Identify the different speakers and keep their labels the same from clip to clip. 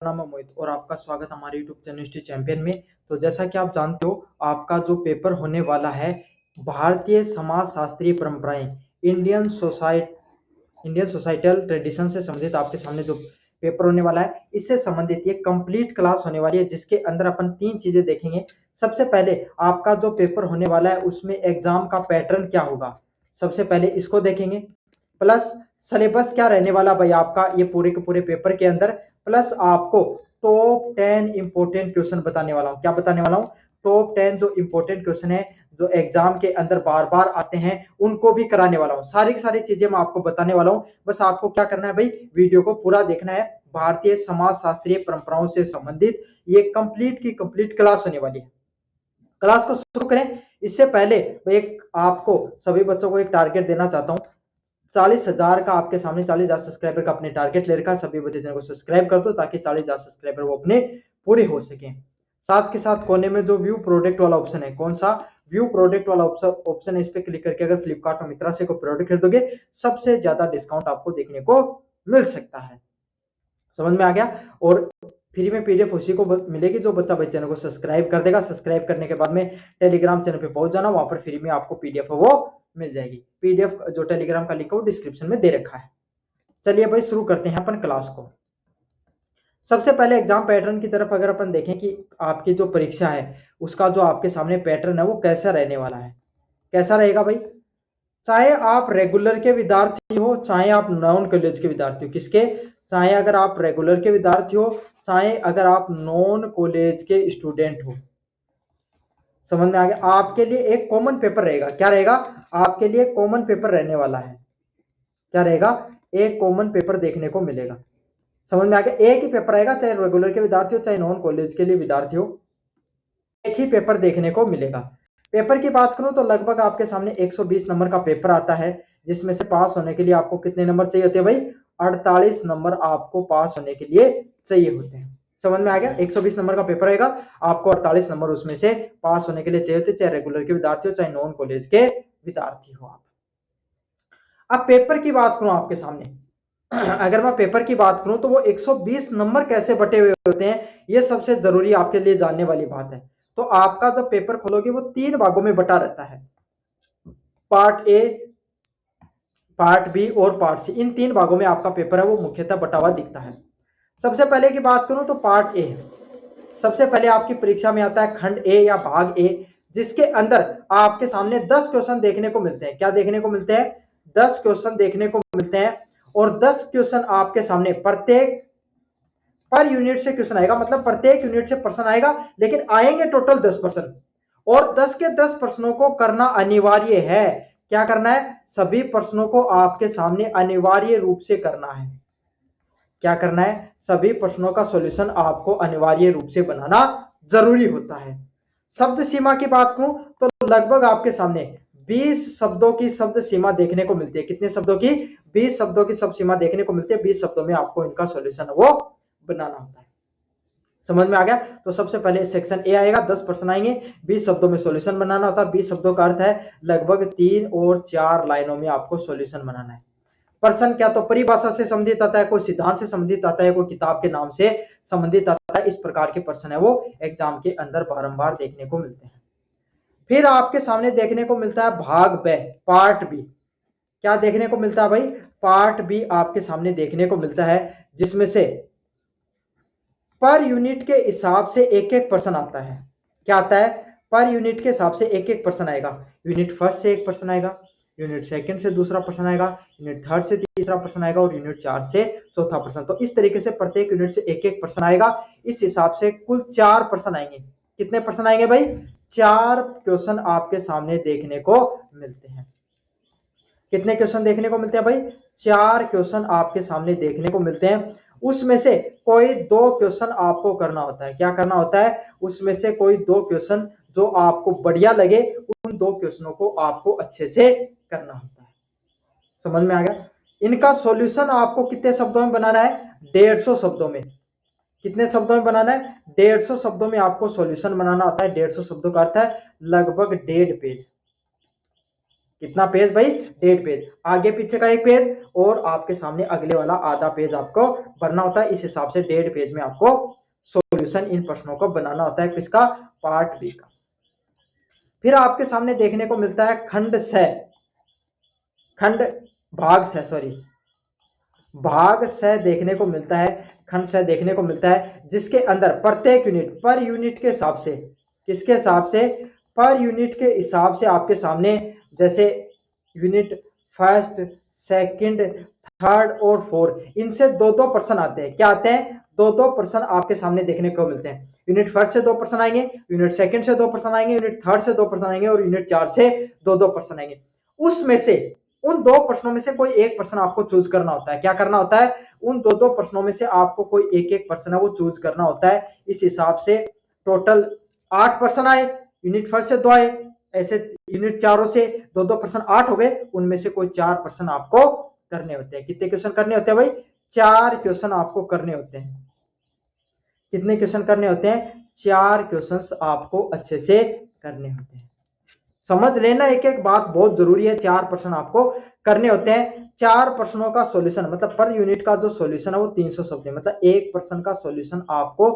Speaker 1: नाम है मोहित और आपका स्वागत हमारे यूट्यूब चैनल हिस्ट्री चैंपियन में। तो जैसा कि आप जानते हो, आपका जो पेपर होने वाला है भारतीय समाज शास्त्रीय परंपराएं, इंडियन सोसाइटल ट्रेडिशन से संबंधित आपके सामने जो पेपर होने वाला है, इससे संबंधित ये कंप्लीट क्लास होने वाली है, जिसके अंदर अपन 3 चीजें देखेंगे। सबसे पहले आपका जो पेपर होने वाला है उसमें एग्जाम का पैटर्न क्या होगा, सबसे पहले इसको देखेंगे। प्लस सिलेबस क्या रहने वाला भाई आपका ये पूरे के पूरे पेपर के अंदर। प्लस आपको टॉप 10 इंपोर्टेंट क्वेश्चन बताने वाला हूं। क्या बताने वाला हूं? टॉप 10 जो इंपोर्टेंट क्वेश्चन है, जो एग्जाम के अंदर बार बार आते हैं, उनको भी कराने वाला हूं। सारी की सारी चीजें मैं आपको बताने वाला हूं। बस आपको क्या करना है भाई, वीडियो को पूरा देखना है। भारतीय समाज शास्त्रीय परंपराओं से संबंधित ये कंप्लीट की कंप्लीट क्लास होने वाली है। क्लास को शुरू करें इससे पहले एक आपको सभी बच्चों को एक टारगेट देना चाहता हूं। 40,000 का आपके सामने 40,000 सब्सक्राइबर का अपने टारगेट ले रखा है। सभी बच्चे चैनल को सब्सक्राइब कर दो ताकि 40,000 सब्सक्राइबर वो अपने पूरे हो सके। साथ के साथ कोने में जो व्यू प्रोडक्ट वाला ऑप्शन है, कौन सा? व्यू प्रोडक्ट वाला ऑप्शन है। इस पे क्लिक करके अगर फ्लिपकार्ट और मित्रा से कोई प्रोडक्ट खरीदोगे, सबसे ज्यादा डिस्काउंट आपको देखने को मिल सकता है। समझ में आ गया? और फ्री में पीडीएफ उसी को मिलेगी जो बच्चा भाई चैनल को सब्सक्राइब कर देगा। सब्सक्राइब करने के बाद में टेलीग्राम चैनल पे पहुंच जाना, वहां पर फ्री में आपको पीडीएफ वो मिल जाएगी। पीडीएफ जो टेलीग्राम का लिंक है वो डिस्क्रिप्शन में दे रखा है। चलिए भाई शुरू करते हैं अपन क्लास को। सबसे पहले एग्जाम पैटर्न की तरफ अगर अपन देखें कि आपकी जो परीक्षा है उसका जो आपके सामने पैटर्न है वो कैसा रहने वाला है। कैसा रहेगा भाई? चाहे आप रेगुलर के विद्यार्थी हो, चाहे आप नॉन कॉलेज के विद्यार्थी हो, किसके? चाहे अगर आप रेगुलर के विद्यार्थी हो, चाहे अगर आप नॉन कॉलेज के स्टूडेंट हो। समझ में आ गया? आपके लिए एक कॉमन पेपर रहेगा। क्या रहेगा? आपके लिए कॉमन पेपर रहने वाला है। क्या रहेगा? एक कॉमन पेपर देखने को मिलेगा। समझ में आ गया? एक ही पेपर आएगा, चाहे रेगुलर के विद्यार्थी हो चाहे नॉन कॉलेज के लिए विद्यार्थी हो, एक ही पेपर देखने को मिलेगा। पेपर की बात करूं तो लगभग आपके सामने 120 नंबर का पेपर आता है, जिसमें से पास होने के लिए आपको कितने नंबर चाहिए होते हैं भाई? 48 नंबर आपको पास होने के लिए चाहिए होते हैं। समझ में आ गया? 120 नंबर का पेपर आएगा, आपको 48 नंबर उसमें से पास होने के लिए चाहिए होते हैं, चाहे रेगुलर के विद्यार्थी हो चाहे नॉन कॉलेज के विद्यार्थी हो आप। अब पेपर की बात करूं आपके सामने, अगर मैं पेपर की बात करूं तो वो 120 नंबर कैसे बटे हुए होते हैं, ये सबसे जरूरी आपके लिए जानने वाली बात है। तो आपका जब पेपर खोलोगे वो 3 भागों में बटा रहता है, पार्ट ए, पार्ट बी और पार्ट सी। इन 3 भागों में आपका पेपर है वो मुख्यतः बटा हुआ दिखता है। सबसे पहले की बात करूं तो पार्ट ए। सबसे पहले आपकी परीक्षा में आता है खंड ए या भाग ए, जिसके अंदर आपके सामने 10 क्वेश्चन देखने को मिलते हैं। क्या देखने को मिलते हैं? 10 क्वेश्चन देखने को मिलते हैं। और 10 क्वेश्चन आपके सामने प्रत्येक पर यूनिट से क्वेश्चन आएगा, मतलब प्रत्येक यूनिट से प्रश्न आएगा, लेकिन आएंगे टोटल 10 प्रश्न। और 10 के 10 प्रश्नों को करना अनिवार्य है। क्या करना है? सभी प्रश्नों को आपके सामने अनिवार्य रूप से करना है। क्या करना है? सभी प्रश्नों का सॉल्यूशन आपको अनिवार्य रूप से बनाना जरूरी होता है। शब्द सीमा की बात करूं तो लगभग आपके सामने 20 शब्दों की शब्द सीमा देखने को मिलती है। कितने शब्दों की? 20 शब्दों की शब्द सीमा देखने को मिलती है। 20 शब्दों में आपको इनका सॉल्यूशन वो बनाना होता है। समझ में आ गया? तो सबसे पहले सेक्शन ए आएगा, 10 प्रश्न आएंगे, 20 शब्दों में सॉल्यूशन बनाना होता है। 20 शब्दों का अर्थ है लगभग 3 और 4 लाइनों में आपको सॉल्यूशन बनाना है। प्रश्न क्या तो परिभाषा से संबंधित आता है, कोई सिद्धांत से संबंधित आता है, कोई किताब के नाम से संबंधित आता है। इस प्रकार के प्रश्न है वो एग्जाम के अंदर बारंबार देखने को मिलते हैं। फिर आपके सामने देखने को मिलता है भाग ब, पार्ट बी। क्या देखने को मिलता है भाई? पार्ट बी आपके सामने देखने को मिलता है, जिसमें से पर यूनिट के हिसाब से एक एक प्रश्न आता है। क्या आता है? पर यूनिट के हिसाब से एक एक प्रश्न आएगा। यूनिट फर्स्ट से एक प्रश्न आएगा, यूनिट सेकंड से दूसरा प्रश्न आएगा, यूनिट थर्ड से तीसरा प्रश्न आएगा और यूनिट 4 से चौथा प्रश्न। तो इस तरीके से प्रत्येक यूनिट से एक एक प्रश्न आएगा। इस हिसाब से कुल 4 प्रश्न आएंगे। कितने प्रश्न आएंगे भाई? 4 क्वेश्चन आपके सामने देखने को मिलते हैं। कितने क्वेश्चन देखने को मिलते हैं भाई? 4 क्वेश्चन आपके सामने देखने को मिलते हैं। उसमें से कोई 2 क्वेश्चन आपको करना होता है। क्या करना होता है? उसमें से कोई 2 क्वेश्चन जो आपको बढ़िया लगे, उन 2 क्वेश्चनों को आपको अच्छे से करना होता है। समझ में आ गया? इनका सॉल्यूशन आपको कितने शब्दों में बनाना है? 150 शब्दों में। कितने शब्दों में बनाना है? 150 शब्दों में आपको सॉल्यूशन बनाना होता है। 150 शब्दों का अर्थ है लगभग 1.5 पेज। कितना पेज भाई? 1.5 पेज। आगे पीछे का 1 पेज और आपके सामने अगले वाला आधा पेज आपको भरना होता है। इस हिसाब से 1.5 पेज में आपको सॉल्यूशन इन प्रश्नों को बनाना होता है, किसका, पार्ट बी का। फिर आपके सामने देखने को मिलता है भाग से देखने को मिलता है, खंड से देखने को मिलता है, जिसके अंदर प्रत्येक यूनिट पर यूनिट के हिसाब से, किसके हिसाब से, पर यूनिट के हिसाब से आपके सामने, जैसे यूनिट फर्स्ट, सेकंड, थर्ड और फोर्थ, इनसे 2-2 प्रश्न आते हैं। क्या आते हैं, 2-2 प्रश्न आपके सामने देखने को मिलते हैं। यूनिट फर्स्ट से 2 प्रश्न आएंगे, यूनिट सेकंड से 2 प्रश्न आएंगे, यूनिट थर्ड से 2 प्रश्न आएंगे और यूनिट 4 से 2-2 प्रश्न आएंगे। उसमें से उन 2 प्रश्नों में से कोई एक प्रश्न आपको चूज करना होता है। क्या करना होता है, उन 2-2 प्रश्नों में से आपको कोई एक प्रश्न है वो चूज करना होता है। इस हिसाब से टोटल 8 प्रश्न आए, यूनिट फर्स्ट से 2 आए, ऐसे यूनिट चारों से 2-2 प्रश्न 8 हो गए, उनमें से कोई 4 प्रश्न आपको करने होते हैं। कितने क्वेश्चन करने होते हैं भाई, 4 क्वेश्चन आपको करने होते हैं। कितने क्वेश्चन करने होते हैं, 4 क्वेश्चन आपको अच्छे से करने होते हैं। समझ लेना, एक एक बात बहुत जरूरी है। 4 प्रश्न आपको करने होते हैं। 4 प्रश्नों का सॉल्यूशन मतलब पर यूनिट का जो सॉल्यूशन है वो 300 शब्द है, मतलब एक प्रश्न का सॉल्यूशन आपको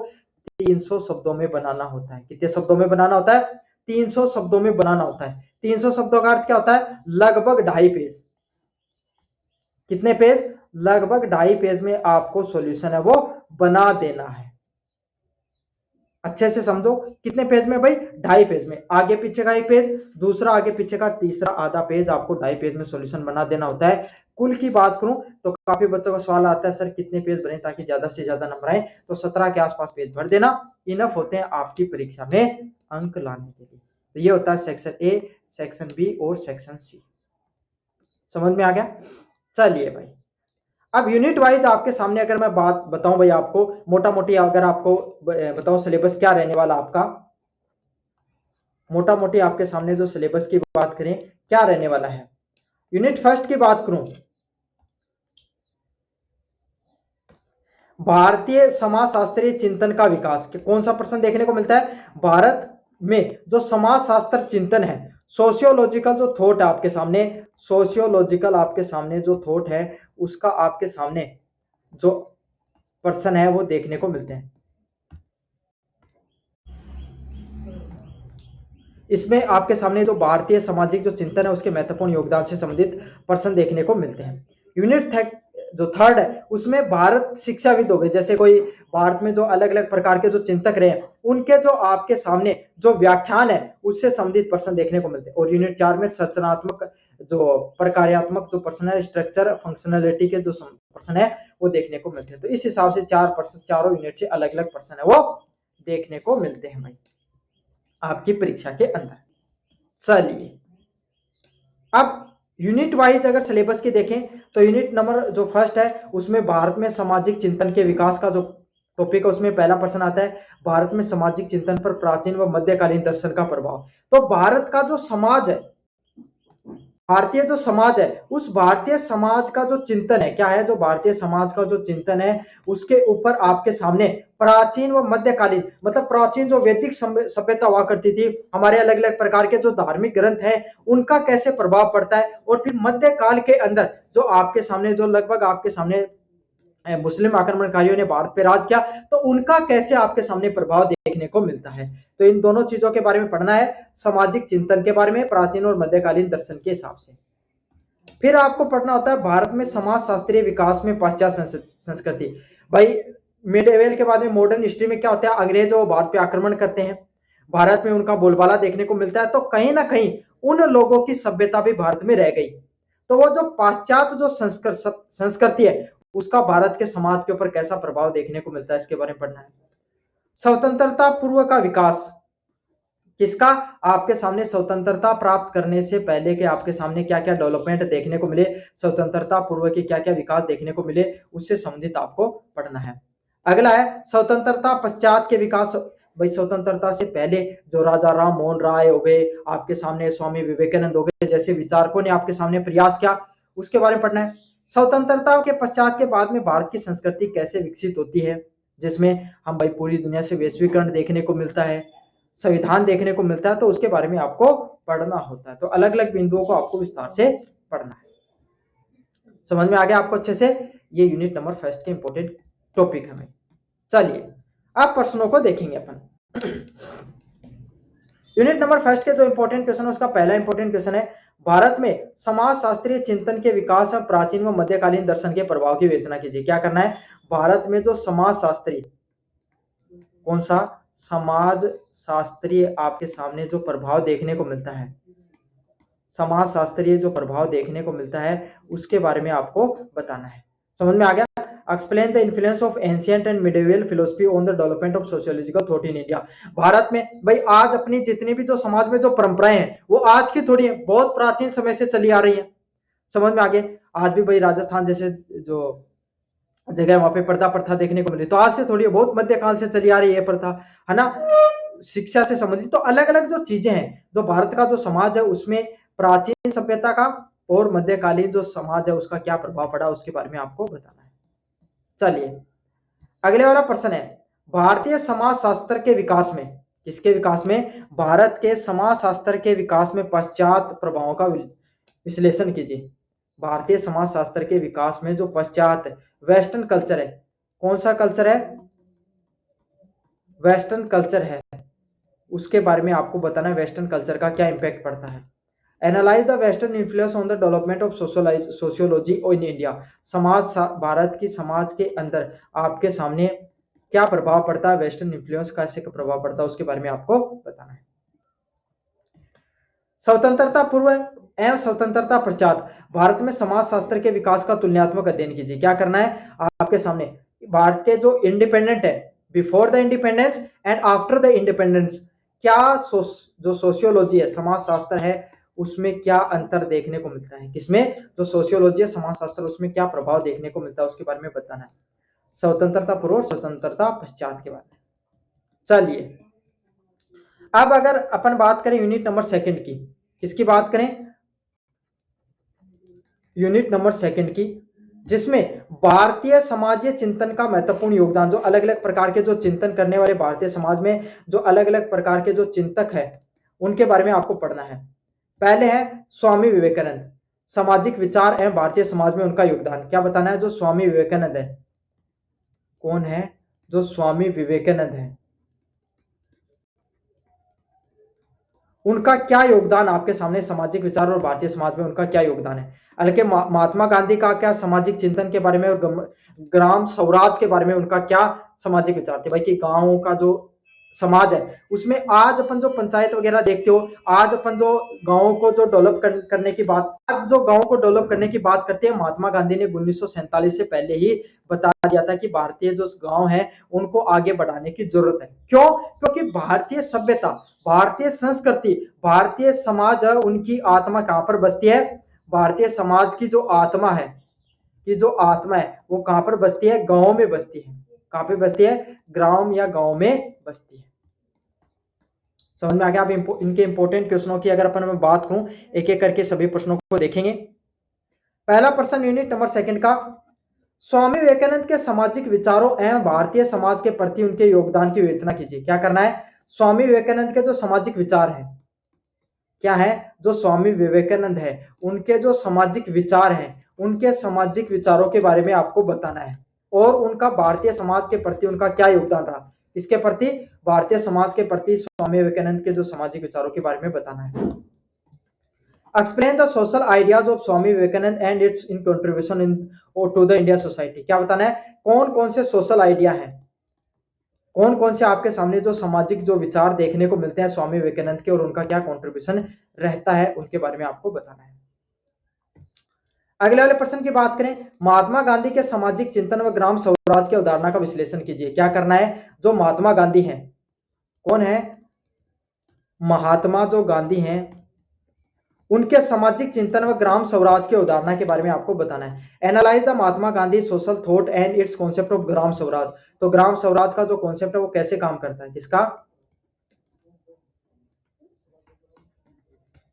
Speaker 1: 300 शब्दों में बनाना होता है। कितने शब्दों में बनाना होता है, 300 शब्दों में बनाना होता है। 300 शब्दों का अर्थ क्या होता है, लगभग 2.5 पेज। कितने पेज, लगभग 2.5 पेज में आपको सॉल्यूशन है वो बना देना है। अच्छे से समझो, कितने पेज में भाई, 2.5 पेज में। आगे पीछे का 1 पेज, दूसरा आगे पीछे का, तीसरा आधा पेज, आपको 2.5 पेज में सॉल्यूशन बना देना होता है। कुल की बात करूं तो काफी बच्चों का सवाल आता है, सर कितने पेज बने ताकि ज्यादा से ज्यादा नंबर आए, तो 17 के आसपास पेज भर देना, इनफ होते हैं आपकी परीक्षा में अंक लाने के लिए। तो ये होता है सेक्शन ए, सेक्शन बी और सेक्शन सी। समझ में आ गया। चलिए भाई, अब यूनिट वाइज आपके सामने अगर मैं बात बताऊं भाई, आपको मोटा मोटी अगर आपको बताऊं सिलेबस क्या रहने वाला आपका, मोटा मोटी आपके सामने जो सिलेबस की बात करें क्या रहने वाला है। यूनिट फर्स्ट की बात करूं, भारतीय समाजशास्त्रीय चिंतन का विकास, कौन सा प्रश्न देखने को मिलता है, भारत में जो समाजशास्त्र चिंतन है, सोशियोलॉजिकल जो थॉट है आपके सामने, सोशियोलॉजिकल आपके सामने जो थॉट है उसका आपके सामने जो प्रश्न है वो देखने को मिलते हैं। इसमें आपके सामने जो भारतीय सामाजिक जो चिंतन है उसके महत्वपूर्ण योगदान से संबंधित प्रश्न देखने को मिलते हैं। यूनिट जो थर्ड है उसमें भारत शिक्षाविद हो गए, जैसे कोई भारत में जो अलग अलग प्रकार के जो चिंतक रहे हैं उनके जो आपके सामने जो व्याख्यान है उससे संबंधित प्रश्न देखने को मिलते हैं। और यूनिट 4 में संरचनात्मक जो प्रकार्यात्मक जो प्रश्न है, स्ट्रक्चर फंक्शनलिटी के जो प्रश्न है वो देखने को मिलते हैं। तो इस हिसाब से 4 प्रश्न चारों यूनिट से अलग अलग प्रश्न है वो देखने को मिलते हैं भाई आपकी परीक्षा के अंदर। चलिए, अब यूनिट वाइज अगर सिलेबस की देखें तो यूनिट नंबर जो फर्स्ट है उसमें भारत में सामाजिक चिंतन के विकास का जो टॉपिक है उसमें पहला प्रश्न आता है, भारत में सामाजिक चिंतन पर प्राचीन व मध्यकालीन दर्शन का प्रभाव। तो भारत का जो समाज है, भारतीय जो समाज है उस भारतीय समाज का जो चिंतन है क्या है, जो भारतीय समाज का जो चिंतन है उसके ऊपर आपके सामने प्राचीन व मध्यकालीन, मतलब प्राचीन जो वैदिक सभ्यता हुआ करती थी, हमारे अलग अलग प्रकार के जो धार्मिक ग्रंथ है उनका कैसे प्रभाव पड़ता है, और फिर मध्यकाल के अंदर जो आपके सामने जो लगभग आपके सामने मुस्लिम आक्रमणकारियों ने भारत पे राज किया तो उनका कैसे आपके सामने प्रभाव देखने को मिलता है। तो इन दोनों चीजों के बारे में पढ़ना है, सामाजिक चिंतन के बारे में प्राचीन और मध्यकालीन दर्शन के हिसाब से। फिर आपको पढ़ना होता है भारत में समाज शास्त्रीय विकास में पाश्चात्य संस्कृति। भाई मिडेवल के बाद में मॉडर्न हिस्ट्री में क्या होता है, अंग्रेज वो भारत पे आक्रमण करते हैं, भारत में उनका बोलबाला देखने को मिलता है, तो कहीं ना कहीं उन लोगों की सभ्यता भी भारत में रह गई। तो वो जो पाश्चात्य जो संस्कृति है उसका भारत के समाज के ऊपर कैसा प्रभाव देखने को मिलता है इसके बारे में पढ़ना है। स्वतंत्रता पूर्व का विकास किसका, आपके सामने स्वतंत्रता प्राप्त करने से पहले के आपके सामने क्या क्या डेवलपमेंट देखने को मिले, स्वतंत्रता पूर्व के क्या क्या विकास देखने को मिले, उससे संबंधित आपको पढ़ना है। अगला है स्वतंत्रता पश्चात के विकास। भाई स्वतंत्रता से पहले जो राजा राम मोहन राय हो गए, आपके सामने स्वामी विवेकानंद हो गए, जैसे विचारकों ने आपके सामने प्रयास किया उसके बारे में पढ़ना है। स्वतंत्रता के पश्चात के बाद में भारत की संस्कृति कैसे विकसित होती है, जिसमें हम भाई पूरी दुनिया से वैश्वीकरण देखने को मिलता है, संविधान देखने को मिलता है, तो उसके बारे में आपको पढ़ना होता है। तो अलग अलग बिंदुओं को आपको विस्तार से पढ़ना है। समझ में आ गया आपको अच्छे से? ये यूनिट नंबर फर्स्ट के इंपॉर्टेंट टॉपिक हमें। चलिए अब प्रश्नों को देखेंगे अपन। यूनिट नंबर फर्स्ट के जो इंपॉर्टेंट क्वेश्चन है उसका पहला इंपॉर्टेंट क्वेश्चन है, भारत में समाज शास्त्रीय चिंतन के विकास में प्राचीन व मध्यकालीन दर्शन के प्रभाव की विवेचना कीजिए। क्या करना है? भारत में जो समाज शास्त्रीय, कौन सा समाज शास्त्रीय आपके सामने जो प्रभाव देखने को मिलता है, समाज शास्त्रीय जो प्रभाव देखने को मिलता है उसके बारे में आपको बताना है। समझ में आ गया? Explain the influence of ancient and medieval philosophy on the development of sociological thought in India. Bharat में भाई आज अपनी जितनी भी जो समाज में जो परंपराएं हैं वो आज की थोड़ी है, बहुत प्राचीन समय से चली आ रही है। समझ में आ गया? आज भी भाई राजस्थान जैसे जो जगह वहां पे पर्दा प्रथा देखने को मिली, तो आज से थोड़ी बहुत मध्यकाल से चली आ रही है प्रथा, है ना। शिक्षा से संबंधित तो अलग अलग जो चीजें हैं, जो भारत का जो समाज है उसमें प्राचीन सभ्यता का और मध्यकालीन जो समाज है उसका क्या प्रभाव पड़ा उसके बारे में आपको बताना है। चलिए अगले वाला प्रश्न है, भारतीय समाज शास्त्र के विकास में, किसके विकास में? भारत के समाज शास्त्र के विकास में पश्चात प्रभावों का विश्लेषण कीजिए। भारतीय समाज शास्त्र के विकास में जो पश्चात वेस्टर्न कल्चर है, कौन सा कल्चर है? वेस्टर्न कल्चर है, उसके बारे में आपको बताना है वेस्टर्न कल्चर का क्या इंपैक्ट पड़ता है। Analyse the western influence on the development of sociology in India. समाज, भारत की समाज के अंदर आपके सामने क्या प्रभाव पड़ता है, वेस्टर्न इन्फ्लुएंस कैसे प्रभाव पड़ता है उसके बारे में आपको बताना है। स्वतंत्रता पूर्व एवं स्वतंत्रता पश्चात भारत में समाज शास्त्र के विकास का तुलनात्मक अध्ययन कीजिए। क्या करना है आपके सामने? भारत के जो इंडिपेंडेंट है, before the independence and after the independence, क्या जो सोशियोलॉजी है, समाज शास्त्र है, उसमें क्या अंतर देखने को मिलता है? किसमें? जो सोशियोलॉजी है, समाज शास्त्र, उसमें क्या प्रभाव देखने को मिलता है उसके बारे में बताना है। स्वतंत्रता पूर्व और स्वतंत्रता पश्चात के बारे में। चलिए अब अगर अपन बात करें यूनिट नंबर सेकंड की, किसकी बात करें? यूनिट नंबर सेकंड की, जिसमें भारतीय समाजीय चिंतन का महत्वपूर्ण योगदान, जो अलग अलग प्रकार के जो चिंतन करने वाले भारतीय समाज में जो अलग अलग प्रकार के जो चिंतक है उनके बारे में आपको पढ़ना है। पहले है स्वामी विवेकानंद, सामाजिक विचार एवं भारतीय समाज में उनका योगदान। क्या बताना है? जो स्वामी विवेकानंद है, कौन है? जो स्वामी विवेकानंद है, उनका क्या योगदान आपके सामने सामाजिक विचार और भारतीय समाज में उनका क्या योगदान है। हालांकि महात्मा गांधी का क्या सामाजिक चिंतन के बारे में और ग्राम स्वराज के बारे में उनका क्या सामाजिक विचार थे भाई, कि गांवों का जो समाज है उसमें आज अपन जो पंचायत वगैरह देखते हो, आज अपन जो गांवों को जो डेवलप करने की बात, आज जो गांवों को डेवलप करने की बात करते हैं, महात्मा गांधी ने 1947 से पहले ही बता दिया था कि भारतीय जो गांव है उनको आगे बढ़ाने की जरूरत है। क्यों? क्योंकि भारतीय सभ्यता, भारतीय संस्कृति, भारतीय समाज है, उनकी आत्मा कहां पर बसती है? भारतीय समाज की जो आत्मा है, कि जो आत्मा है वो कहां पर बसती है? गांव में बसती है। कहां पे बसती है? ग्राम या गांव में बसती है। समझ में आ गया? अब इनके इंपॉर्टेंट क्वेश्चनों की अगर अपन मैं बात करूं, एक एक करके सभी प्रश्नों को देखेंगे। पहला प्रश्न यूनिट नंबर सेकंड का, स्वामी विवेकानंद के सामाजिक विचारों एवं भारतीय समाज के प्रति उनके योगदान की विवेचना कीजिए। क्या करना है? स्वामी विवेकानंद के जो सामाजिक विचार हैं, क्या है? जो स्वामी विवेकानंद है उनके जो सामाजिक विचार हैं, उनके सामाजिक विचारों के बारे में आपको बताना है और उनका भारतीय समाज के प्रति उनका क्या योगदान रहा, इसके प्रति, भारतीय समाज के प्रति स्वामी विवेकानंद के जो सामाजिक विचारों के बारे में बताना है। Explain the social ideas of Swami Vivekananda and its in contribution into the India society. क्या बताना है? कौन कौन से सोशल आइडिया हैं, कौन कौन से आपके सामने जो सामाजिक जो विचार देखने को मिलते हैं स्वामी विवेकानंद के और उनका क्या कंट्रीब्यूशन रहता है उनके बारे में आपको बताना है। अगले वाले प्रश्न की बात करें, महात्मा गांधी के सामाजिक चिंतन व ग्राम स्वराज के अवधारणा का विश्लेषण कीजिए। क्या करना है? जो महात्मा गांधी हैं, कौन है? महात्मा जो गांधी हैं उनके सामाजिक चिंतन व ग्राम स्वराज के अवधारणा के बारे में आपको बताना है। Analyse the Mahatma Gandhi social thought and its concept of Gram Swaraj. तो ग्राम स्वराज का जो कॉन्सेप्ट है वो कैसे काम करता है, किसका?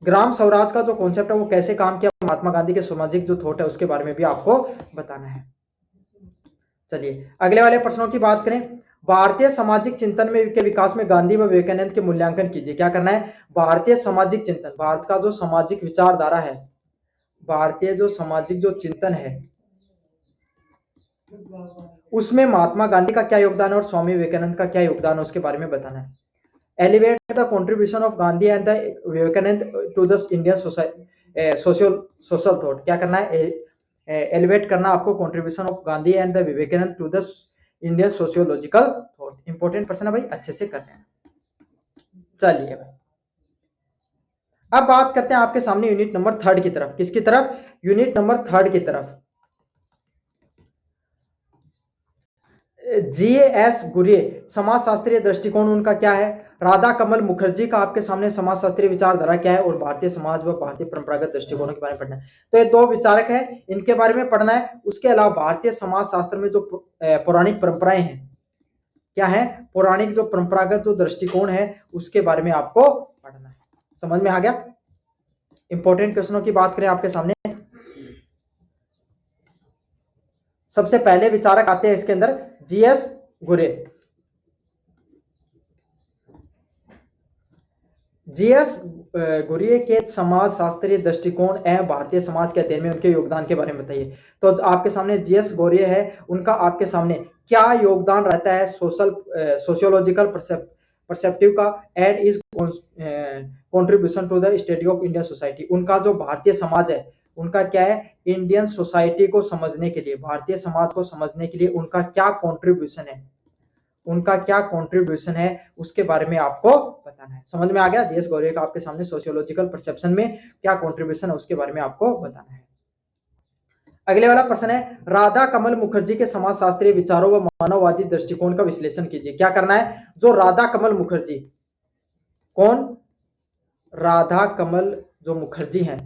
Speaker 1: ग्राम स्वराज का जो कॉन्सेप्ट है वो कैसे काम किया, महात्मा गांधी के सामाजिक जो थॉट है उसके बारे में भी आपको बताना है। चलिए अगले वाले प्रश्नों की बात करें, भारतीय सामाजिक चिंतन में के विकास में गांधी व विवेकानंद के मूल्यांकन कीजिए। क्या करना है? भारतीय सामाजिक चिंतन, भारत का जो सामाजिक विचारधारा है, भारतीय जो सामाजिक जो चिंतन है उसमें महात्मा गांधी का क्या योगदान है और स्वामी विवेकानंद का क्या योगदान है उसके बारे में बताना है। Elevate the contribution of Gandhi and the Vivekananda to the Indian social thought. क्या करना है, एलिवेट करना आपको contribution of Gandhi and the Vivekananda to the Indian sociological thought. Important प्रश्न है भाई, अच्छे से करना है। चलिए भाई अब बात करते हैं आपके सामने यूनिट नंबर 3 की तरफ। किसकी तरफ, यूनिट नंबर 3 की तरफ। जीएस गुरे समाजशास्त्रीय दृष्टिकोण उनका क्या है, राधा कमल मुखर्जी का आपके सामने समाजशास्त्रीय विचारधारा क्या है और भारतीय समाज व भारतीय परंपरागत दृष्टिकोणों के बारे में पढ़ना है। तो ये दो विचारक हैं, इनके बारे में पढ़ना है। उसके अलावा भारतीय समाज शास्त्र में जो पौराणिक परंपराएं हैं, क्या है, पौराणिक जो परंपरागत जो दृष्टिकोण है उसके बारे में आपको पढ़ना है। समझ में आ गया। इंपॉर्टेंट क्वेश्चनों की बात करें आपके सामने, सबसे पहले विचारक आते हैं इसके अंदर जीएस गुरे। जीएस गुरे के समाज शास्त्रीय दृष्टिकोण एवं भारतीय समाज के अध्ययन में उनके योगदान के बारे में बताइए। तो आपके सामने जीएस गुरे है, उनका आपके सामने क्या योगदान रहता है सोशियोलॉजिकल परसेप्टिव का and is contribution to the study of Indian society. उनका जो भारतीय समाज है उनका क्या है, इंडियन सोसाइटी को समझने के लिए, भारतीय समाज को समझने के लिए उनका क्या कंट्रीब्यूशन है, उनका क्या कंट्रीब्यूशन है उसके बारे में आपको बताना है। समझ में आ गया। जीएस गौरे का आपके सामने सोशियोलॉजिकल परसेप्शन में क्या कंट्रीब्यूशन है उसके बारे में आपको बताना है। अगले वाला प्रश्न है, राधा कमल मुखर्जी के समाजशास्त्रीय विचारों व मानववादी दृष्टिकोण का विश्लेषण कीजिए। क्या करना है, जो राधा कमल मुखर्जी, कौन, राधा कमल जो मुखर्जी हैं,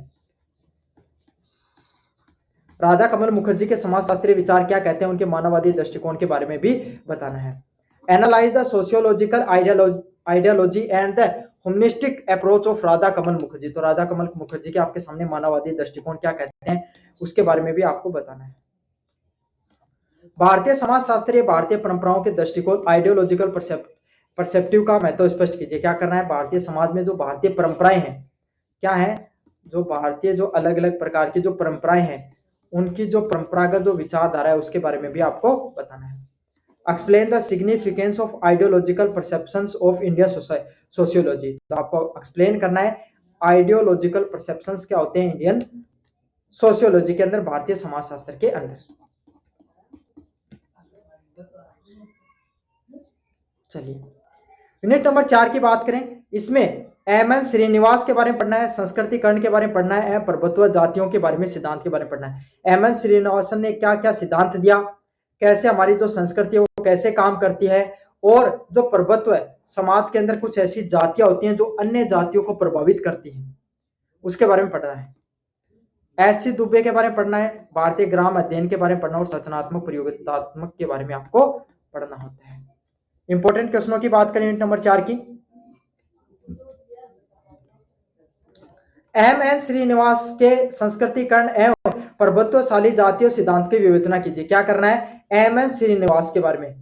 Speaker 1: राधा कमल मुखर्जी के समाजशास्त्रीय विचार क्या कहते हैं, उनके मानववादी दृष्टिकोण के बारे में भी बताना है। Analyse the sociological ideology and the humanistic approach of Radha Kamal Mukherjee. तो राधा कमल मुखर्जी के आपके सामने मानववादी दृष्टिकोण क्या कहते हैं उसके बारे में भी आपको बताना है। भारतीय समाजशास्त्रीय भारतीय परंपराओं के दृष्टिकोण आइडियोलॉजिकल परसेप्टिव का महत्व स्पष्ट कीजिए। क्या करना है, भारतीय समाज में जो भारतीय परंपराएं हैं, क्या है, जो भारतीय जो अलग अलग प्रकार की जो परंपराएं हैं उनकी जो परंपरागत जो विचारधारा है उसके बारे में भी आपको बताना है। Explain the significance of ideological perceptions of Indian sociology. तो आपको एक्सप्लेन करना है आइडियोलॉजिकल परसेप्शंस क्या होते हैं इंडियन सोशियोलॉजी के अंदर, भारतीय समाजशास्त्र के अंदर। चलिए यूनिट नंबर 4 की बात करें, इसमें एमएन श्रीनिवास के बारे में पढ़ना है, संस्कृतिकरण के बारे में पढ़ना है, प्रभुत्व जातियों के बारे में सिद्धांत के बारे में पढ़ना है। एमएन श्रीनिवासन ने क्या क्या सिद्धांत दिया, कैसे हमारी जो संस्कृति है वो कैसे काम करती है, और जो प्रभुत्व है समाज के अंदर कुछ ऐसी जातियां होती हैं जो अन्य जातियों को प्रभावित करती हैं उसके बारे में पढ़ना है। एस सी दुबे के बारे में पढ़ना है, भारतीय ग्राम अध्ययन के बारे में पढ़ना और रचनात्मक प्रयोगात्मक के बारे में आपको पढ़ना होता है। इंपॉर्टेंट क्वेश्चनों की बात करें यूनिट नंबर 4 की, एमएन श्रीनिवास के संस्कृतिकरण एवं प्रभुत्वशाली जातीय सिद्धांत की विवेचना कीजिए। क्या करना है, एमएन श्रीनिवास के बारे में,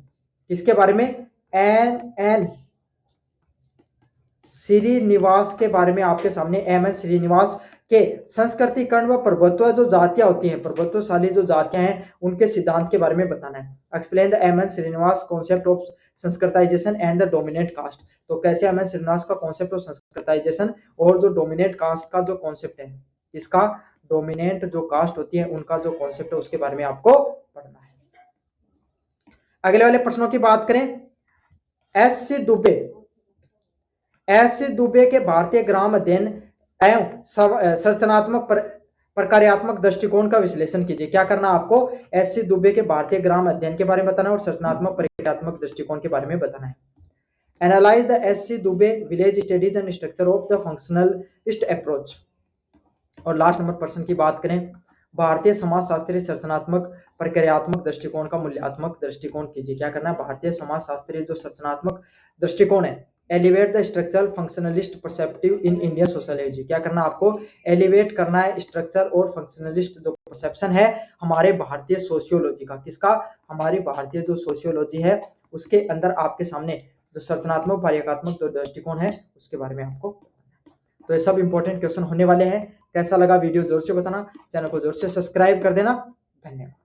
Speaker 1: किसके बारे में, एन श्रीनिवास के बारे में आपके सामने एमएन श्रीनिवास के संस्कृतिकरण व प्रभुत्व जो जातियां होती हैं, प्रभुत्वशाली जो जातियां हैं उनके सिद्धांत के बारे में बताना है। Explain the MN Srinivas concept of Sanskritisation and the dominant caste. तो कैसे एमएन श्रीनिवास का कॉन्सेप्ट ऑफ संस्कृताइजेशन और जो डोमिनेंट कास्ट का जो कॉन्सेप्ट है, इसका डोमिनेंट जो कास्ट होती है उनका जो कॉन्सेप्ट है उसके बारे में आपको पढ़ना है। अगले वाले प्रश्नों की बात करें, एस सी दुबे के भारतीय ग्राम अध्ययन एवं संरचनात्मक प्रकार्यात्मक दृष्टिकोण का विश्लेषण कीजिए। क्या करना आपको, एस सी दुबे के भारतीय ग्राम अध्ययन के बारे में बताना है और संरचनात्मक प्रकार्यात्मक दृष्टिकोण के बारे में बताना है। Analyse the S C Dube village studies and structure of the functionalist approach. और लास्ट नंबर प्रश्न की बात करें, भारतीय समाजशास्त्रीय संरचनात्मक प्रक्रियात्मक दृष्टिकोण का मूल्यात्मक दृष्टिकोण कीजिए। क्या करना है, भारतीय समाजशास्त्रीय जो संरचनात्मक दृष्टिकोण है, elevate the structural functionalist perceptive in Indian sociology. क्या करना आपको, एलिवेट करना है स्ट्रक्चर और फंक्शनलिस्ट जो परसेप्शन है हमारे भारतीय सोशियोलॉजी का, किसका, हमारी भारतीय जो सोशियोलॉजी है उसके अंदर आपके सामने जो संरचनात्मक प्रक्रियात्मक जो दृष्टिकोण है उसके बारे में आपको। तो ये सब इंपॉर्टेंट क्वेश्चन होने वाले हैं। कैसा लगा वीडियो जोर से बताना, चैनल को जोर से सब्सक्राइब कर देना। धन्यवाद।